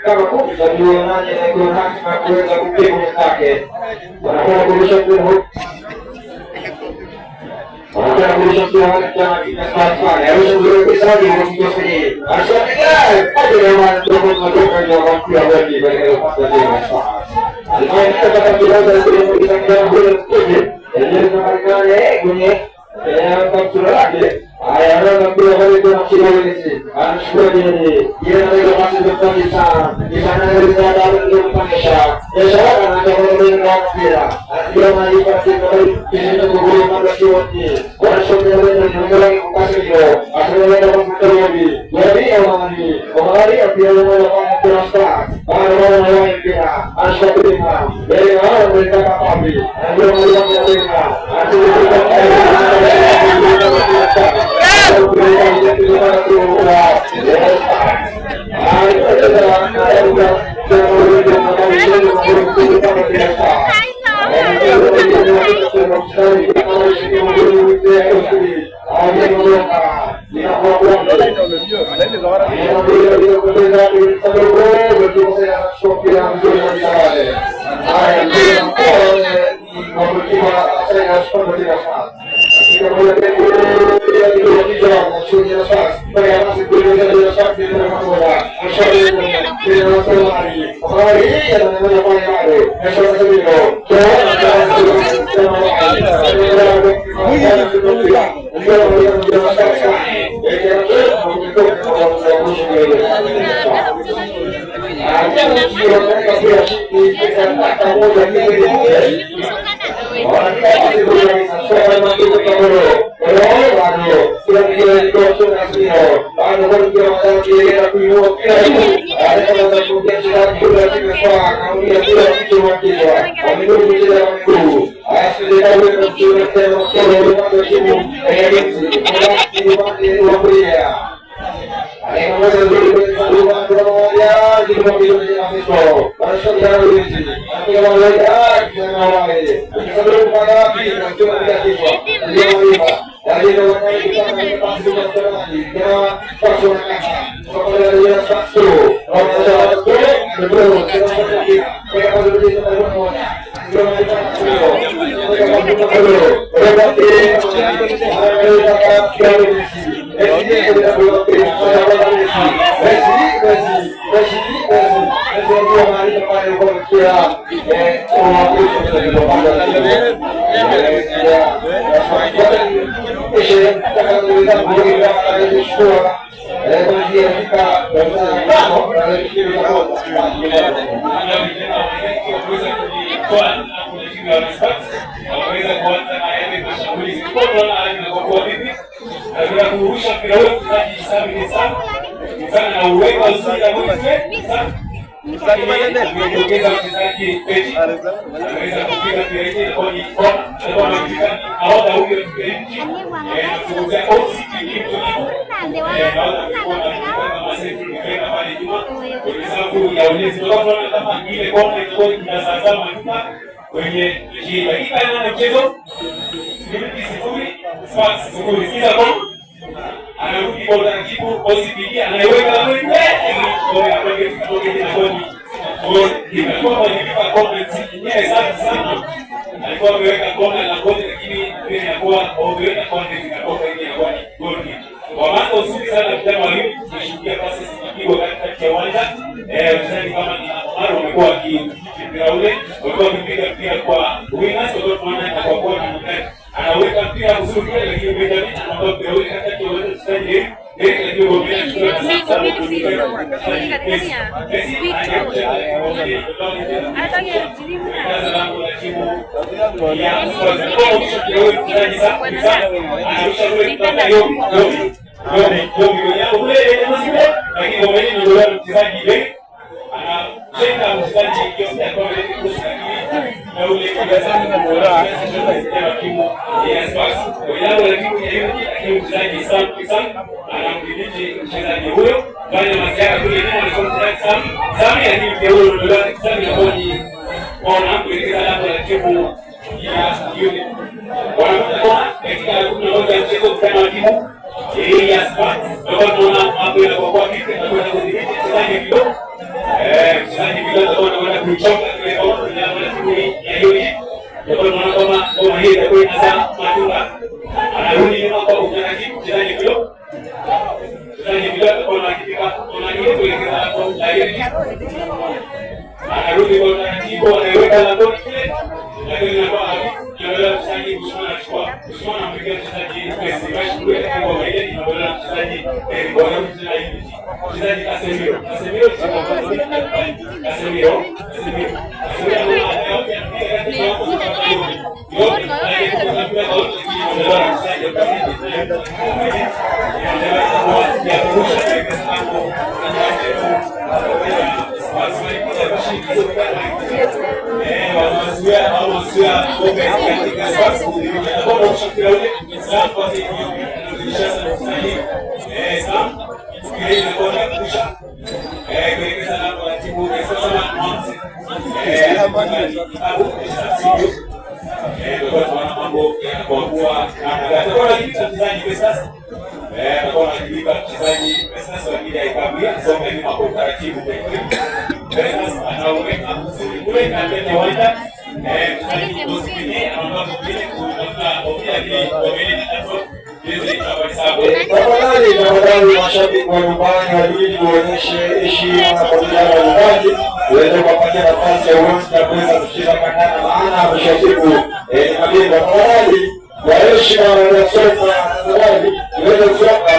kama kuja ndio nani ndio haki na kuweza kupiga mwenzake. Wanakwenda kurusha mpira huu. Wanakwenda kurusha mpira huu kwa Safari. Arusha mpira kwa Safari kwa Mjosini. Ashapiga pale na ndio kutoka kwa mpira wengi kwa kupata ndio. Alikuwa anataka kuanza ile kwa kule kuje. Ndio Marekani kwenye kaptura yake. Haya anaanza mpira pale kwa Kiwelezi. Anachukua nini? Yeye anaweza pasi nzuri sana. Anaweza ndio kupanisha. Yeye anataka kuenda mpira. Ndio malipo kwa kule mambo yote. Wanashotea ndio kasi hiyo. Ataenda kwa mtorobi. Yeye anamani. Wale pia kwa star. Wao mpira. Anashotea. Yeye anataka papi. Ndio malipo tena. Yes, ndio tunaona mambo yanakuwa vipi na kwenda kudhibiti mchezaji kidogo. Mchezaji kidogo anaona kuchoka kile kwa timu ya Yoni. Ndio tunaona kama hii itakuwa inazaa matunda. Anarudi nyuma kwa utaratibu mchezaji kidogo. Mchezaji kidogo kwa hakika tunajua kuelekeza kwa Yoni. Anarudi kwa utaratibu anaweka la goli kile. Lakini anakuwa anaweza mchezaji Usman ampiga mchezaji Messi bashi kule kwa Maideni na bora mchezaji bora mchezaji Casemiro Tafadhali mashabiki wa nyumbani wabidi kuonyeshe heshima na familia ya nyumbani uweze kuwapatia nafasi ya uwanja ya kuweza kucheza kandanda, maana mwisho wa siku ni mabingwa. Tafadhali kwa heshima na soka, tafadhali uweze kusoka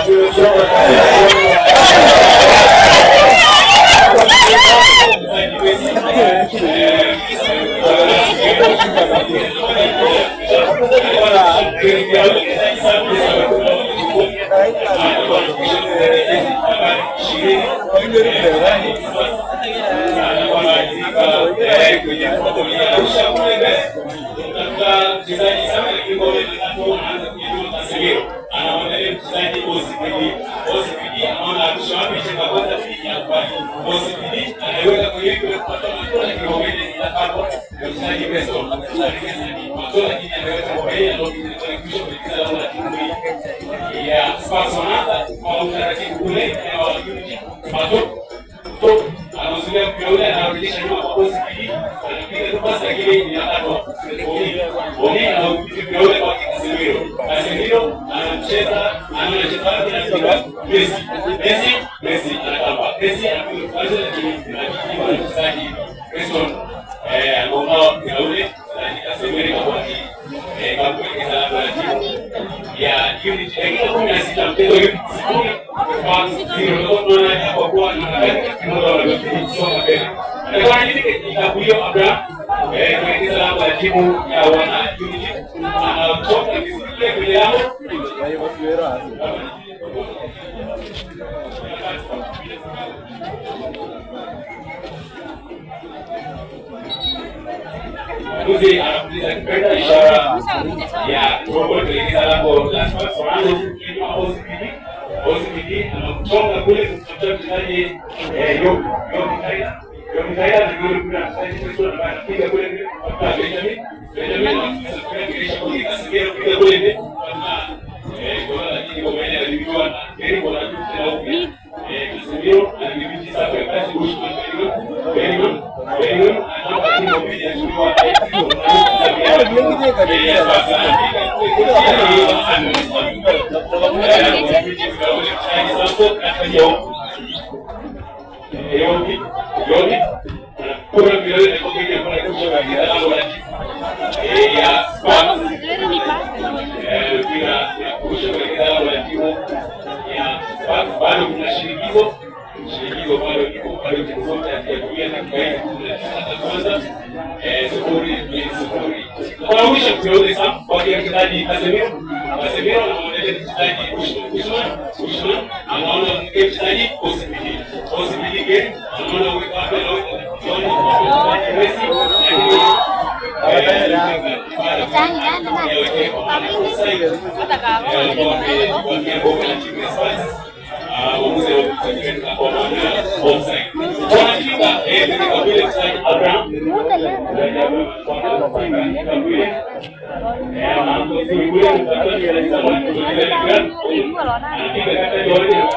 Abraham